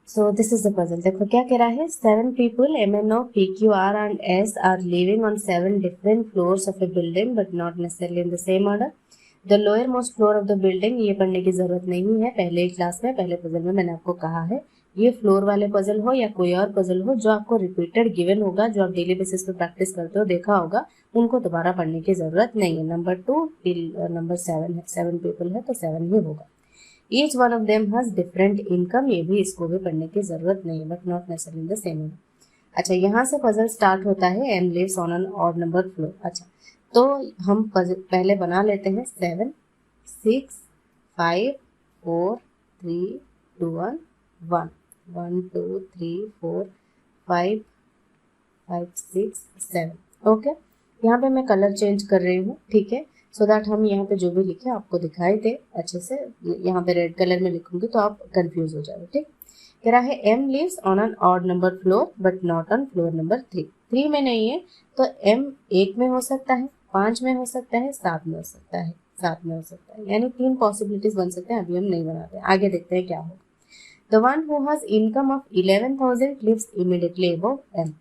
So this is the puzzle. देखो क्या कह रहा है, 7 people MNO PQR and S are living on 7 different floors of a building but not necessarily in the same order. The lower most floor of the building, ये पढ़ने की जरूरत नहीं है, पहले ही क्लास में पहले पजल में मैंने आपको कहा है। ये फ्लोर वाले पजल हो या कोई और पजल हो जो आपको रिपीटेड गिवन होगा, जो आप डेली बेसिस पे प्रैक्टिस करते हो, देखा होगा, उनको दोबारा पढ़ने की जरूरत नहीं है। नंबर 2 नंबर 7 है, 7 people है तो 7 ही होगा। Each one of them has different income, ये भी इसको भी पढ़ने की जरूरत नहीं है, but not necessarily in the same way. अच्छा, यहाँ से पजल स्टार्ट होता है, M lives on an odd number floor. अच्छा, तो हम पहले बना लेते हैं 7 6 5 4 3 2 1 1 1 2 3 4 5 5 6 7। ओके, यहाँ पे मैं कलर चेंज कर रही हूँ, ठीक है, सो दैट हम यहाँ पे जो भी लिखे आपको दिखाई दे अच्छे से। यहाँ पे रेड कलर में लिखूंगी तो आप कंफ्यूज हो जाओगे, ठीक। कह रहा है M lives on an odd number floor but not on floor number 3 में नहीं है, तो एम 1 में हो सकता है, 5 में हो सकता है, 7 में हो सकता है, 7 में हो सकता है, यानी 3 पॉसिबिलिटीज बन सकते हैं। अभी हम नहीं बनाते, आगे देखते हैं क्या होगा। The one who has income of 11,000 lives immediately above M.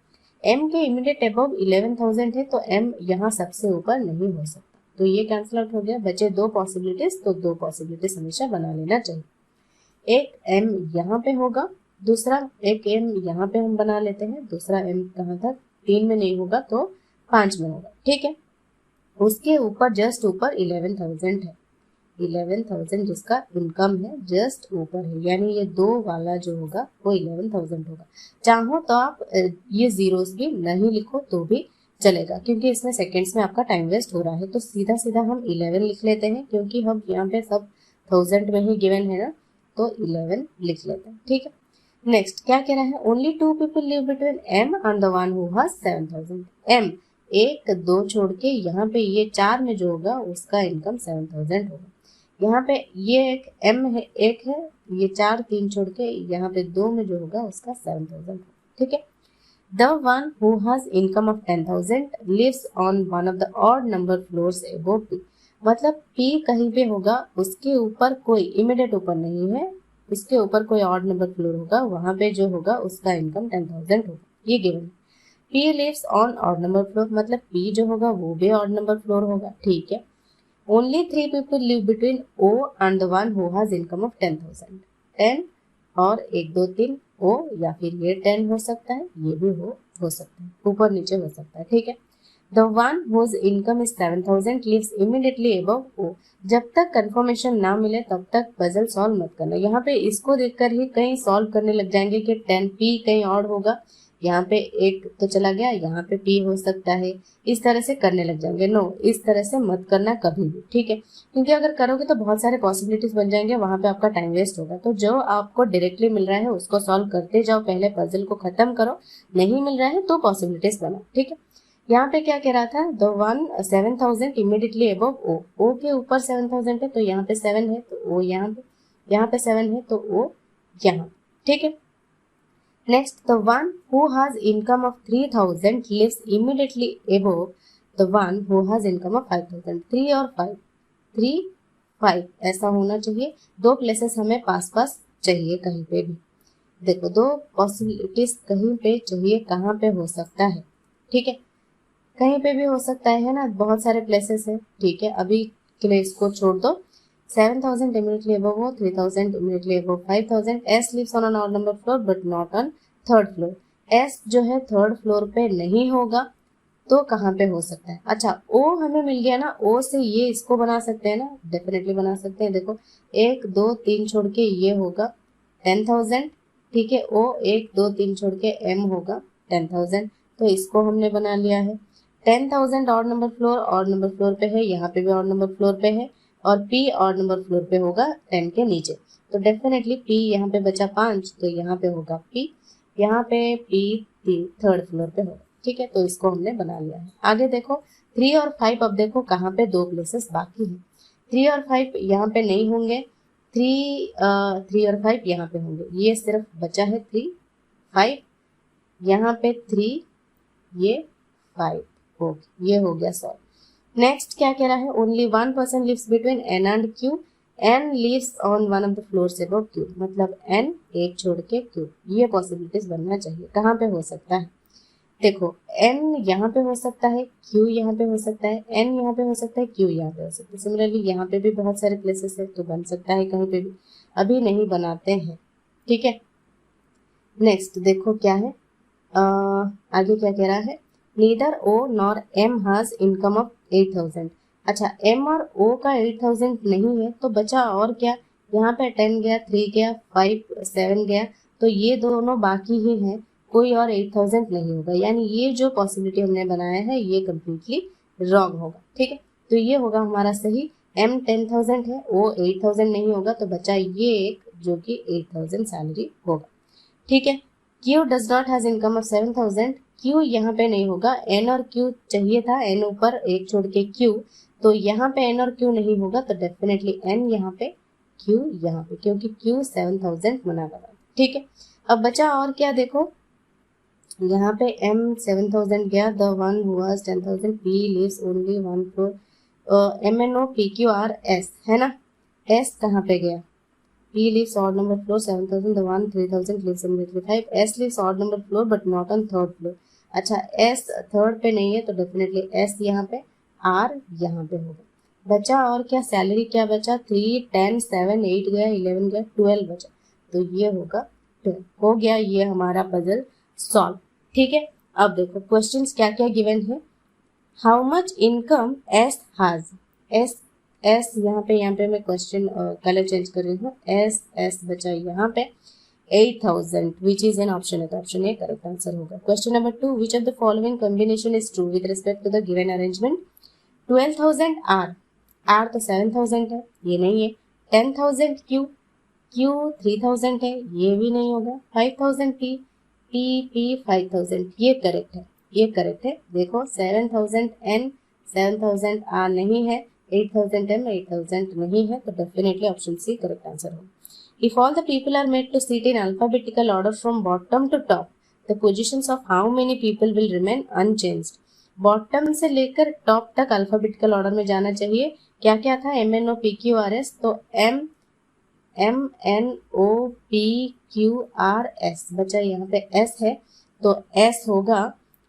M के इमीडिएट अबव 11,000 है तो एम यहाँ सबसे ऊपर नहीं हो सकता, तो ये कैंसिल आउट हो गया, बचे 2 पॉसिबिलिटीज, तो 2 पॉसिबिलिटीज हमेशा बना लेना चाहिए। एक एम यहाँ पे होगा, दूसरा एक एम यहाँ पे हम बना लेते हैं, दूसरा एम कहाँ था, 3 में नहीं होगा तो 5 में होगा, ठीक है। उसके ऊपर जस्ट ऊपर 11,000 है, 11,000 जिसका इनकम है जस्ट ऊपर है, यानी ये 2 वाला जो होगा वो 11,000 होगा। चाहो तो आप ये जीरोस भी नहीं लिखो तो भी चलेगा, क्योंकि इसमें सेकंड्स में आपका टाइम वेस्ट हो रहा है, तो सीधा सीधा हम 11 लिख लेते हैं, क्योंकि हम यहाँ पे सब 1000 में ही गिवन है ना, तो 11 लिख लेते हैं, ठीक है। नेक्स्ट क्या कह रहा है, only 2 people live between M and the one who has 7,000। M 1 2 छोड़ के यहाँ पे ये 4 में जो होगा उसका इनकम 7,000 होगा। यहाँ पे ये एक एम है, एक है, ये 4 3 छोड़ के यहाँ पे 2 में जो होगा उसका 7,000 होगा, ठीक है। The one who has income of 10,000 lives on one of the odd number floors above P. मतलब पी कहीं पे होगा, उसके ऊपर कोई इमीडिएट ऊपर नहीं है, उसके ऊपर कोई ऑड नंबर फ्लोर होगा, वहां पे जो होगा उसका इनकम 10,000 होगा, ये given. P lives on odd number floor, मतलब पी जो होगा वो भी ऑड नंबर फ्लोर होगा, ठीक है। Only 3 people live between O and the one who has income of 10,000। 10 और 1 2 3 O, या फिर ये 10 हो सकता है, ये भी हो सकता है, ऊपर नीचे हो सकता है, ठीक है। The one whose income is 7,000 lives immediately above O। जब तक कंफर्मेशन ना मिले तब तक पजल सॉल्व मत करना। यहाँ पे इसको देखकर ही कहीं सॉल्व करने लग जाएंगे कि 10 P कहीं और होगा, यहाँ पे 1 तो चला गया, यहाँ पे P हो सकता है, इस तरह से करने लग जाएंगे। नो, इस तरह से मत करना कभी भी, ठीक है, क्योंकि अगर करोगे तो बहुत सारे पॉसिबिलिटीज बन जाएंगे, वहां पे आपका टाइम वेस्ट होगा। तो जो आपको डायरेक्टली मिल रहा है उसको सॉल्व करते जाओ, पहले पजल को खत्म करो, नहीं मिल रहा है तो पॉसिबिलिटीज बनाओ, ठीक है। यहाँ पे क्या कह रहा था, द वन 7,000 इमीडिएटली अबव ओ। ओ के ऊपर 7,000 है तो यहाँ पे 7 है तो ओ यहाँ पे 7 है तो ओ यहाँ, ठीक है। Next, the one who has income of 3,000 lives immediately above the one who has income of 5,000। 3 और 5, 3 5 ऐसा होना चाहिए, 2 प्लेसेस हमें पास पास चाहिए कहीं पे भी। देखो 2 पॉसिबिलिटीज कहीं पे चाहिए, कहाँ पे हो सकता है, ठीक है, कहीं पे भी हो सकता है ना, बहुत सारे प्लेसेस है, ठीक है। अभी के लिए इसको छोड़ दो। 7,000 immediately above O, 3,000 immediately above 5,000। S lives on an odd number floor but not on third floor। S जो है थर्ड फ्लोर पे नहीं होगा, तो कहाँ पे हो सकता है। अच्छा, O हमें मिल गया ना, O से ये इसको बना सकते हैं ना, डेफिनेटली बना सकते हैं। देखो 1 2 3 छोड़ के ये होगा 10,000, ठीक है। O 1 2 3 छोड़ के M होगा 10,000, तो इसको हमने बना लिया है। 10,000 ऑड नंबर फ्लोर पे है, यहाँ पे भी ऑड नंबर फ्लोर पे है, और P ऑड नंबर फ्लोर पे होगा 10 के नीचे, तो डेफिनेटली P यहाँ पे बचा 5, तो यहाँ पे होगा P, यहाँ पे P थर्ड फ्लोर पे होगा, ठीक है। तो इसको हमने बना लिया है। आगे देखो 3 और 5, अब देखो कहाँ पे 2 प्लेसेस बाकी हैं। 3 और 5 यहाँ पे नहीं होंगे, 3 और 5 यहाँ पे होंगे, ये सिर्फ बचा है 3 5, यहाँ पे 3, ये 5, ओके, ये हो गया सॉल्व। नेक्स्ट क्या कह रहा है, only 1 person lives between N and Q। n lives on one of the floors above Q, मतलब n एक छोड़ के Q, ये पॉसिबिलिटीज बनना चाहिए। कहाँ पे हो सकता है? देखो n यहाँ पे हो सकता है, Q यहाँ पे हो सकता है, n यहाँ पे हो सकता है, Q यहाँ पे हो सकता है। सिमिलरली यहाँ पे भी बहुत सारे प्लेसेस है, तो बन सकता है कहीं पे भी, अभी नहीं बनाते हैं, ठीक है। नेक्स्ट देखो क्या है, आगे क्या कह रहा है, neither O nor M has income of 8000। अच्छा M और O का 8000 नहीं है, तो बचा और क्या, यहाँ पे 10 गया, 3 गया, 5 7 गया, तो ये दोनों बाकी ही हैं, कोई और 8000 नहीं होगा, यानी ये जो पॉसिबिलिटी हमने बनाया है ये कम्प्लीटली रॉन्ग होगा, ठीक है। तो ये होगा हमारा सही, M 10,000 है, O 8000 नहीं होगा, तो बचा ये एक जो कि 8000 सैलरी होगा, ठीक है। Q does not has income of 7000, Q यहाँ पे नहीं होगा, N और Q चाहिए था, N ऊपर एक छोड़ के Q, तो यहाँ पे N और Q नहीं होगा, तो डेफिनेटली N यहाँ पे, Q यहाँ पे, क्योंकि Q 7000 मना लगा, ठीक है। अब बचा और क्या, देखो यहाँ पे M 7000 गया, the one who has 10,000, P lives only one floor, MNO PQR S है ना, S कहाँ पे गया, P lives odd number floor 7000, the one 3000 lives immediately 5, S lives odd number floor but not on third floor। अच्छा S third पे नहीं है, तो डेफिनेटली S यहाँ पे, R यहाँ पे होगा। बचा और क्या, सैलरी क्या बचा, 3 10 7 8 गया, 11 गया, 12 बचा, तो ये होगा 12। हो गया ये हमारा पजल सॉल्व, ठीक है। अब देखो क्वेश्चंस क्या क्या गिवन है, how much income S has, S यहाँ पे मैं क्वेश्चन कलर चेंज कर रही हूँ, एस बचा यहाँ पे 8000 विच इज एन ऑप्शन है, तो ऑप्शन ए करेक्ट आंसर होगा। Question number 2, which of the following combination is true with respect to the given arrangement, 12,000 are तो 7000 है, ये नहीं है, 10,000 क्यू 3000 है, ये भी नहीं होगा, 5000 पी 5000, ये करेक्ट है, देखो 7000 एन 7000 आर नहीं है, 8000 M 8000 नहीं है, तो definitely option C correct answer होगा। If all the people are made to sit in alphabetical order from bottom to top, the positions of how many people will remain unchanged. Bottom से लेकर top तक alphabetical order में जाना चाहिए। क्या क्या था, MNO PQRS, तो MNO PQRS बचा, यहाँ पे S है, तो S होगा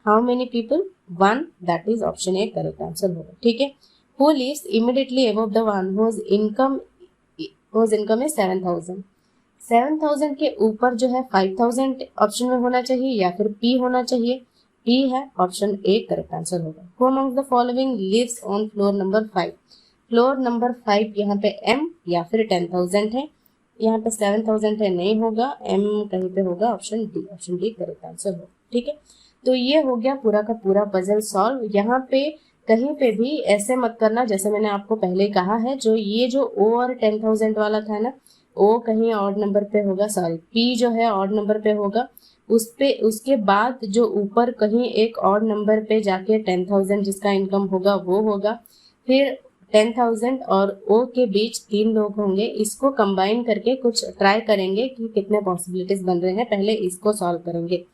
how many people, 1, that is option A correct answer होगा, ठीक है। Who lives immediately above the one whose income is 7,000, 7,000 के ऊपर जो है 5,000 ऑप्शन में होना चाहिए या फिर P होना चाहिए, P है, ऑप्शन ए करेक्ट आंसर होगा। Who among the following lives on floor number 5, floor number 5 यहाँ पे M या फिर 10,000 है, यहाँ पे 7,000 है, नहीं होगा, M कहीं पे होगा, ऑप्शन डी करेक्ट आंसर होगा, ठीक है। तो ये हो गया पूरा का पूरा पजल सॉल्व। यहाँ पे कहीं पे भी ऐसे मत करना, जैसे मैंने आपको पहले कहा है, जो ये जो O और 10,000 वाला था ना, O कहीं ऑड नंबर पे होगा, सॉरी P जो है ऑड नंबर पे होगा, उसके बाद जो ऊपर कहीं एक ऑड नंबर पे जाके 10,000 जिसका इनकम होगा वो होगा, फिर 10,000 और O के बीच 3 लोग होंगे, इसको कंबाइन करके कुछ ट्राई करेंगे कि कितने पॉसिबिलिटीज बन रहे हैं, पहले इसको सॉल्व करेंगे।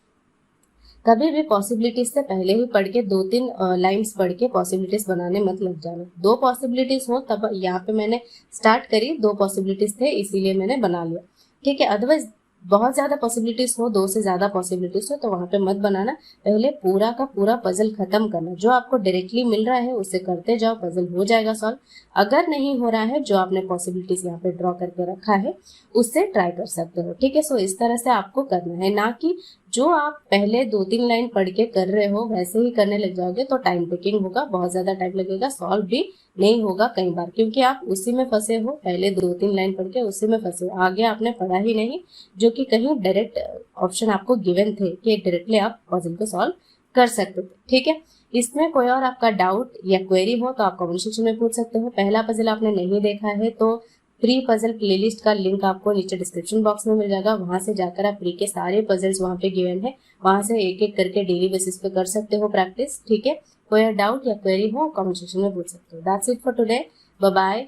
कभी भी पॉसिबिलिटीज से पहले ही पढ़ के 2-3 लाइंस पढ़ के पॉसिबिलिटीज बनाने मत लग जाना। 2 पॉसिबिलिटीज हो तब, यहाँ पे मैंने स्टार्ट करी, 2 पॉसिबिलिटीज थे इसीलिए मैंने बना लिया, ठीक है। अदरवाइज बहुत ज्यादा पॉसिबिलिटीज हो, 2 से ज्यादा पॉसिबिलिटीज हो, तो वहां पे मत बनाना, पहले पूरा का पूरा पजल खत्म करना, जो आपको डायरेक्टली मिल रहा है उसे करते जाओ, पजल हो जाएगा सॉल्व। अगर नहीं हो रहा है, जो आपने पॉसिबिलिटीज यहाँ पे ड्रॉ करके रखा है उससे ट्राई कर सकते हो, ठीक है। सो इस तरह से आपको करना है, ना कि जो आप पहले 2-3 लाइन पढ़ के कर रहे हो वैसे ही करने लग जाओगे तो टाइम टेकिंग होगा, बहुत ज्यादा टाइम लगेगा, सॉल्व भी नहीं होगा कई बार, क्योंकि आप उसी में फंसे हो, पहले 2-3 लाइन पढ़ के उसी में फंसे हो, आगे आपने पढ़ा ही नहीं, जो कि कहीं डायरेक्ट ऑप्शन आपको गिवन थे कि डायरेक्टली आप पजल को सॉल्व कर सकते थे, ठीक है। इसमें कोई और आपका डाउट या क्वेरी हो तो आप कमेंट सेक्शन में पूछ सकते हो। पहला पजल आपने नहीं देखा है तो प्री पजल प्लेलिस्ट का लिंक आपको नीचे डिस्क्रिप्शन बॉक्स में मिल जाएगा, वहां से जाकर आप प्री के सारे पजल्स वहां पे गिवन है, वहां से एक एक करके डेली बेसिस पे कर सकते हो प्रैक्टिस, ठीक है। कोई डाउट या क्वेरी हो कमेंट सेक्शन में पूछ सकते हो। That's it for today, bye bye,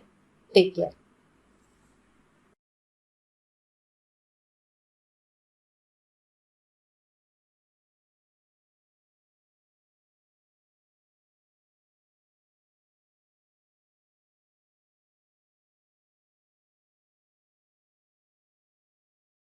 take care.